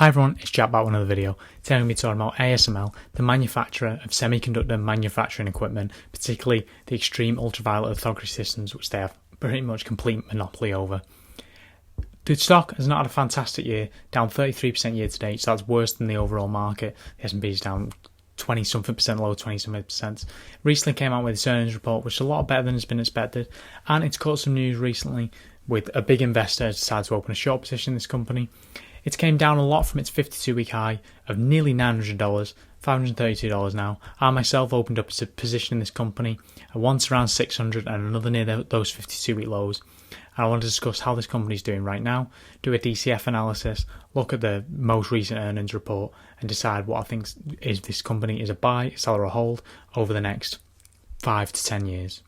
Hi everyone, it's Jack back with another video. Today I'm going to be talking about ASML, the manufacturer of semiconductor manufacturing equipment, particularly the extreme ultraviolet lithography systems which they have pretty much complete monopoly over. The stock has not had a fantastic year, down 33% year to date, so that's worse than the overall market. The S&P is down 20-something percent, low 20-something percent. Recently came out with its earnings report, which is a lot better than has been expected, and it's caught some news recently with a big investor decided to open a short position in this company. It came down a lot from its 52-week high of nearly $900, $532 now. I myself opened up a position in this company at once around 600 and another near those 52-week lows. And I want to discuss how this company is doing right now, do a DCF analysis, look at the most recent earnings report, and decide what I think is this company is a buy, sell, or a hold over the next 5 to 10 years.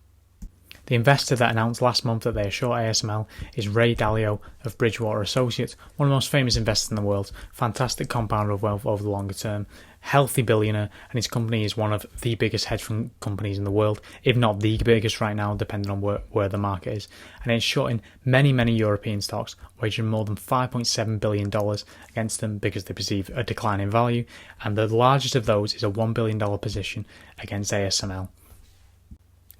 The investor that announced last month that they are short ASML is Ray Dalio of Bridgewater Associates, one of the most famous investors in the world, fantastic compounder of wealth over the longer term, healthy billionaire, and his company is one of the biggest hedge fund companies in the world, if not the biggest right now, depending on where the market is. And it's shorting many European stocks, wagering more than $5.7 billion against them because they perceive a decline in value, and the largest of those is a $1 billion position against ASML.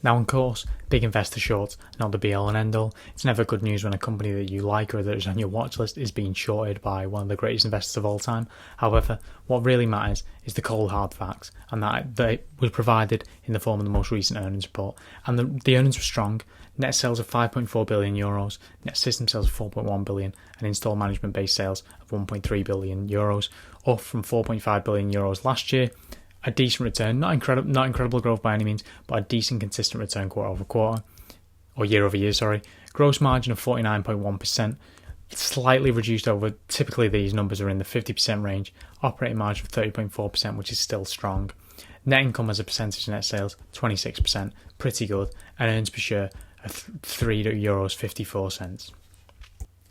Now, of course, big investor shorts are not the be-all and end-all. It's never good news when a company that you like or that is on your watch list is being shorted by one of the greatest investors of all time. However, what really matters is the cold hard facts, and that they were provided in the form of the most recent earnings report. And the earnings were strong. Net sales of €5.4 billion, net system sales of €4.1 billion, and install management-based sales of €1.3 billion, up from €4.5 billion last year. A decent return, not incredible growth by any means, but a decent consistent return quarter over quarter, or year over year, sorry. Gross margin of 49.1%, slightly reduced over, typically these numbers are in the 50% range. Operating margin of 30.4%, which is still strong. Net income as a percentage of net sales, 26%, pretty good, and earnings per share of €3.54.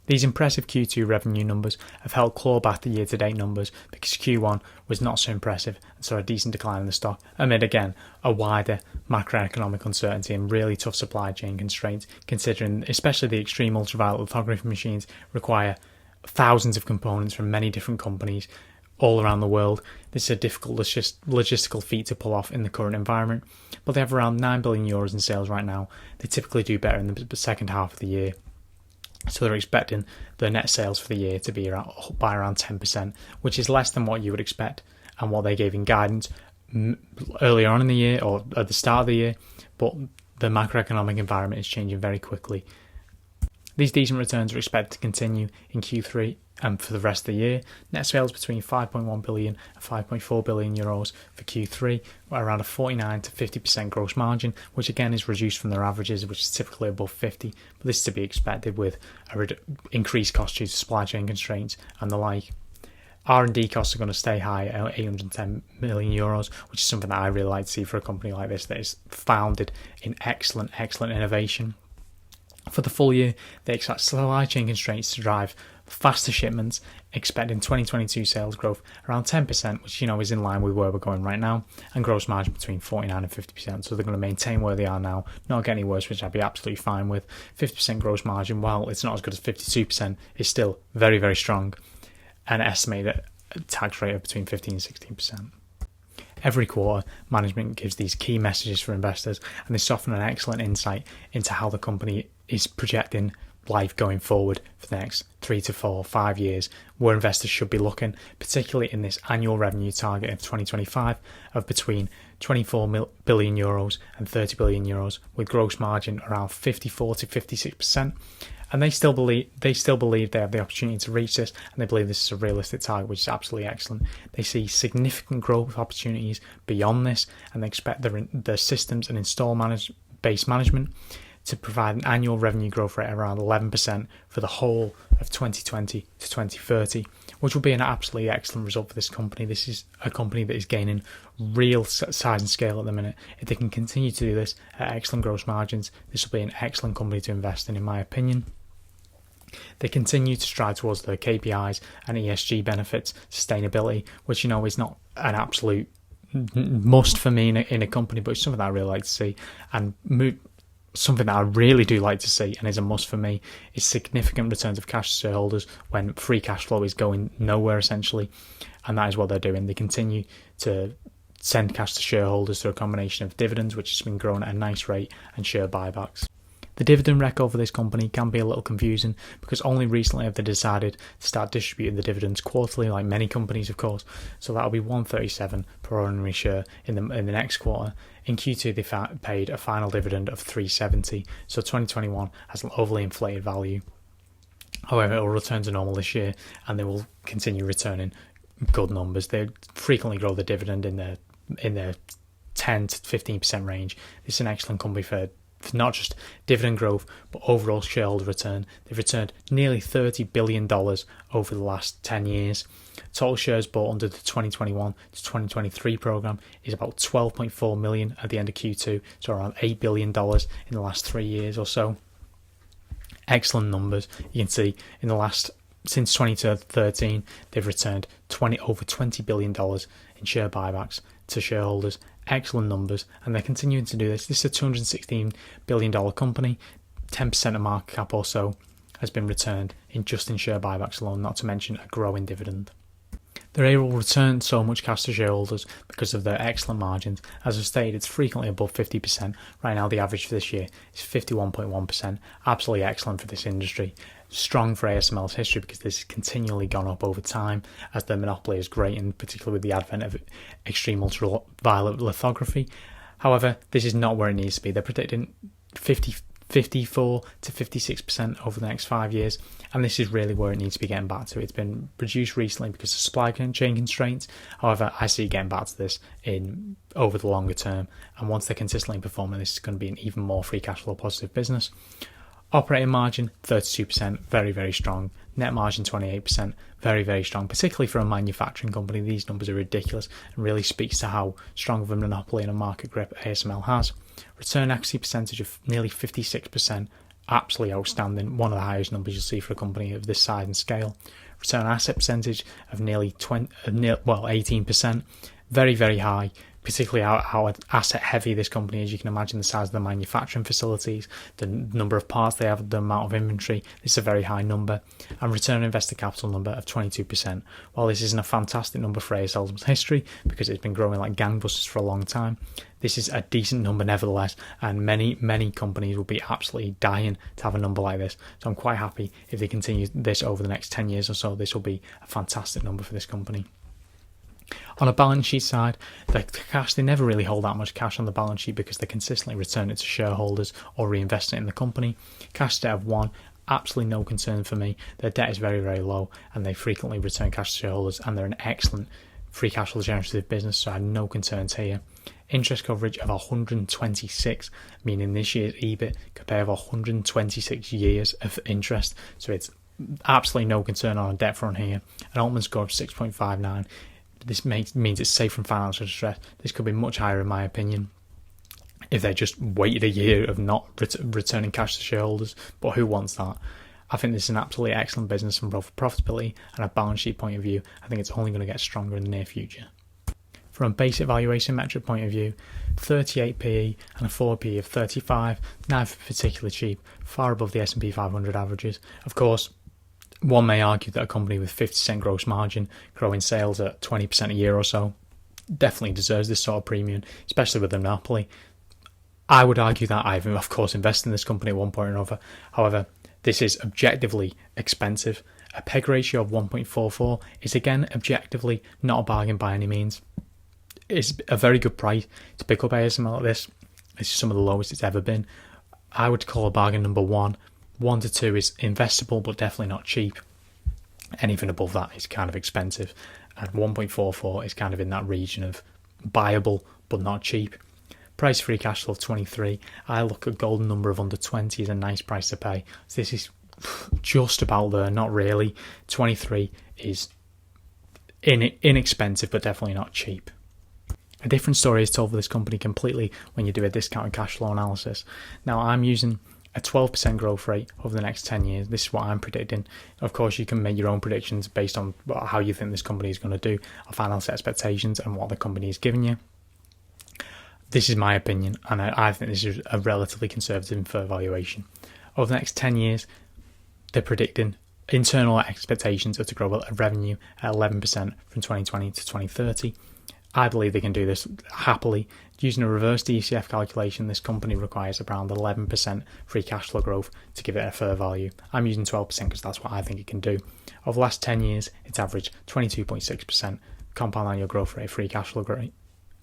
These impressive Q2 revenue numbers have helped claw back the year-to-date numbers because Q1 was not so impressive and saw a decent decline in the stock amid, again, a wider macroeconomic uncertainty and really tough supply chain constraints, considering especially the extreme ultraviolet lithography machines require thousands of components from many different companies all around the world. This is a difficult logistical feat to pull off in the current environment, but they have around €9 billion in sales right now. They typically do better in the second half of the year. So they're expecting the net sales for the year to be by around 10%, which is less than what you would expect and what they gave in guidance earlier on in the year or at the start of the year. But the macroeconomic environment is changing very quickly. These decent returns are expected to continue in Q3 and for the rest of the year. Net sales between €5.1 billion and €5.4 billion for Q3, around a 49 to 50% gross margin, which again is reduced from their averages, which is typically above 50. But this is to be expected with increased costs due to supply chain constraints and the like. R&D costs are going to stay high at €810 million, which is something that I really like to see for a company like this that is founded in excellent innovation. For the full year, they expect supply chain constraints to drive faster shipments, expecting 2022 sales growth around 10%, which is in line with where we're going right now, and gross margin between 49 and 50%. So they're going to maintain where they are now, not get any worse, which I'd be absolutely fine with. 50% gross margin, while it's not as good as 52%, is still very strong, and estimated tax rate of between 15 and 16%. Every quarter, management gives these key messages for investors, and they offer an excellent insight into how the company is projecting life going forward for the next 3 to 4, 5 years, where investors should be looking, particularly in this annual revenue target of 2025 of between €24 billion and €30 billion, with gross margin around 54 to 56%. And they still believe they have the opportunity to reach this, and they believe this is a realistic target, which is absolutely excellent. They see significant growth opportunities beyond this, and they expect the systems and install-based management to provide an annual revenue growth rate around 11% for the whole of 2020 to 2030, which will be an absolutely excellent result for this company. This is a company that is gaining real size and scale at the minute. If they can continue to do this at excellent gross margins, this will be an excellent company to invest in my opinion. They continue to strive towards their KPIs and ESG benefits, sustainability, which is not an absolute must for me in a company, but it's something that I really like to see. And something that I really do like to see and is a must for me is significant returns of cash to shareholders when free cash flow is going nowhere essentially, and that is what they're doing. They continue to send cash to shareholders through a combination of dividends, which has been growing at a nice rate, and share buybacks. The dividend record for this company can be a little confusing because only recently have they decided to start distributing the dividends quarterly, like many companies, of course. So that'll be 137 per ordinary share in the next quarter. In Q2, they paid a final dividend of 370, so 2021 has an overly inflated value. However, it will return to normal this year, and they will continue returning good numbers. They frequently grow the dividend in their 10 to 15% range. This is an excellent company for not just dividend growth, but overall shareholder return. They've returned nearly $30 billion over the last 10 years. Total shares bought under the 2021 to 2023 program is about 12.4 million at the end of Q2, so around $8 billion in the last 3 years or so. Excellent numbers. You can see since 2013, they've returned over $20 billion in share buybacks to shareholders. Excellent numbers, and they're continuing to do this. This is a $216 billion company. 10% of market cap or so has been returned in share buybacks alone, not to mention a growing dividend. They're able to return so much cash to shareholders because of their excellent margins. As I've stated, it's frequently above 50%. Right now, the average for this year is 51.1%. Absolutely excellent for this industry. Strong for ASML's history because this has continually gone up over time as the monopoly is great, and particularly with the advent of extreme ultraviolet lithography. However, this is not where it needs to be. They're predicting 54 to 56% over the next 5 years, and this is really where it needs to be getting back to. It's been reduced recently because of supply chain constraints. However, I see it getting back to this over the longer term, and once they're consistently performing, this is going to be an even more free cash flow positive business. Operating margin 32%, very, very strong. Net margin 28%, very, very strong, particularly for a manufacturing company. These numbers are ridiculous and really speaks to how strong of a monopoly and a market grip ASML has. Return equity percentage of nearly 56%, absolutely outstanding, one of the highest numbers you'll see for a company of this size and scale. Return on asset percentage of nearly 18%, very, very high, particularly how asset heavy this company is. You can imagine the size of the manufacturing facilities, the number of parts they have, the amount of inventory. This is a very high number. And return on invested capital number of 22%. While this isn't a fantastic number for ASML's history because it's been growing like gangbusters for a long time, this is a decent number nevertheless, and many, many companies will be absolutely dying to have a number like this. So I'm quite happy if they continue this over the next 10 years or so. This will be a fantastic number for this company. On a balance sheet side, the cash, they never really hold that much cash on the balance sheet because they consistently return it to shareholders or reinvest it in the company. Cash debt of 1, absolutely no concern for me. Their debt is very, very low, and they frequently return cash to shareholders, and they're an excellent free cash flow generative business, so I have no concerns here. Interest coverage of 126, meaning this year's EBIT could pay over 126 years of interest, so it's absolutely no concern on a debt front here. An Altman score of 6.59. This means it's safe from financial distress. This could be much higher in my opinion if they just waited a year of not returning cash to shareholders, but who wants that? I think this is an absolutely excellent business from both a profitability and a balance sheet point of view. I think it's only going to get stronger in the near future. From a basic valuation metric point of view, 38 PE and a forward PE of 35, neither particularly cheap, far above the S&P 500 averages. Of course, one may argue that a company with 50% gross margin, growing sales at 20% a year or so, definitely deserves this sort of premium, especially with the monopoly. I would argue that I've, of course, invested in this company at one point or another. However, this is objectively expensive. A PEG ratio of 1.44 is again objectively not a bargain by any means. It's a very good price to pick up ASML at this. It's some of the lowest it's ever been. I would call a bargain number 1. 1 to 2 is investable, but definitely not cheap. Anything above that is kind of expensive. And 1.44 is kind of in that region of buyable, but not cheap. Price free cash flow of 23. I look at golden number of under 20 is a nice price to pay. So this is just about there, not really. 23 is inexpensive, but definitely not cheap. A different story is told for this company completely when you do a discounted cash flow analysis. Now, I'm using a 12% growth rate over the next 10 years. This is what I'm predicting. Of course, you can make your own predictions based on how you think this company is going to do, or financial expectations and what the company is giving you. this is my opinion, and I think this is a relatively conservative and fair valuation. Over the next 10 years, they're predicting internal expectations are to grow a revenue at 11% from 2020 to 2030. I believe they can do this happily. Using a reverse DCF calculation, this company requires around 11% free cash flow growth to give it a fair value. I'm using 12% because that's what I think it can do. Over the last 10 years, it's averaged 22.6% compound annual growth rate, free cash flow rate.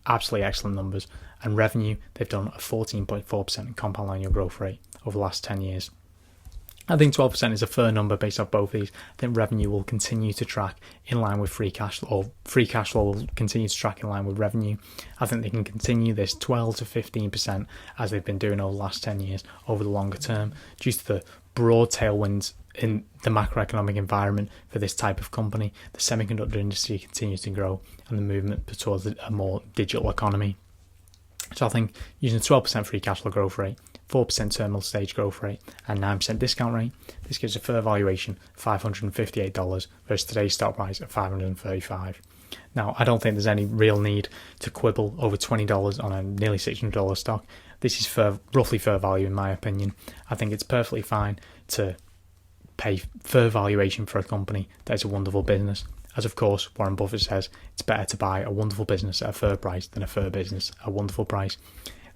Absolutely excellent numbers. And revenue, they've done a 14.4% compound annual growth rate over the last 10 years. I think 12% is a fair number based off both these. I think revenue will continue to track in line with free cash flow, or free cash flow will continue to track in line with revenue. I think they can continue this 12 to 15% as they've been doing over the last 10 years over the longer term, due to the broad tailwinds in the macroeconomic environment for this type of company. The semiconductor industry continues to grow and the movement towards a more digital economy. So I think using a 12% free cash flow growth rate, 4% terminal stage growth rate, and 9% discount rate, this gives a fair valuation of $558 versus today's stock price of $535. Now, I don't think there's any real need to quibble over $20 on a nearly $600 stock. This is roughly fair value in my opinion. I think it's perfectly fine to pay fair valuation for a company that is a wonderful business. As of course, Warren Buffett says, it's better to buy a wonderful business at a fair price than a fair business at a wonderful price.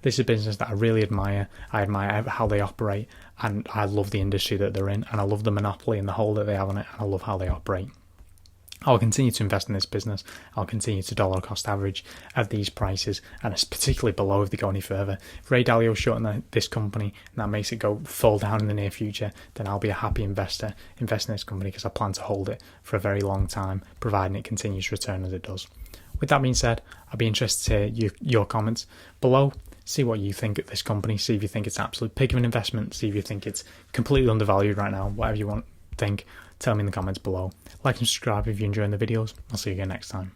This is a business that I really admire. I admire how they operate, and I love the industry that they're in, and I love the monopoly and the hold that they have on it, and I love how they operate. I'll continue to invest in this business. I'll continue to dollar cost average at these prices, and it's particularly below if they go any further. If Ray Dalio shorting this company and that makes it fall down in the near future, then I'll be a happy investor investing in this company because I plan to hold it for a very long time, providing it continues to return as it does. With that being said, I'd be interested to hear your comments below. See what you think of this company. See if you think it's an absolute pig of an investment. See if you think it's completely undervalued right now. Whatever you want to think, tell me in the comments below. Like and subscribe if you're enjoying the videos. I'll see you again next time.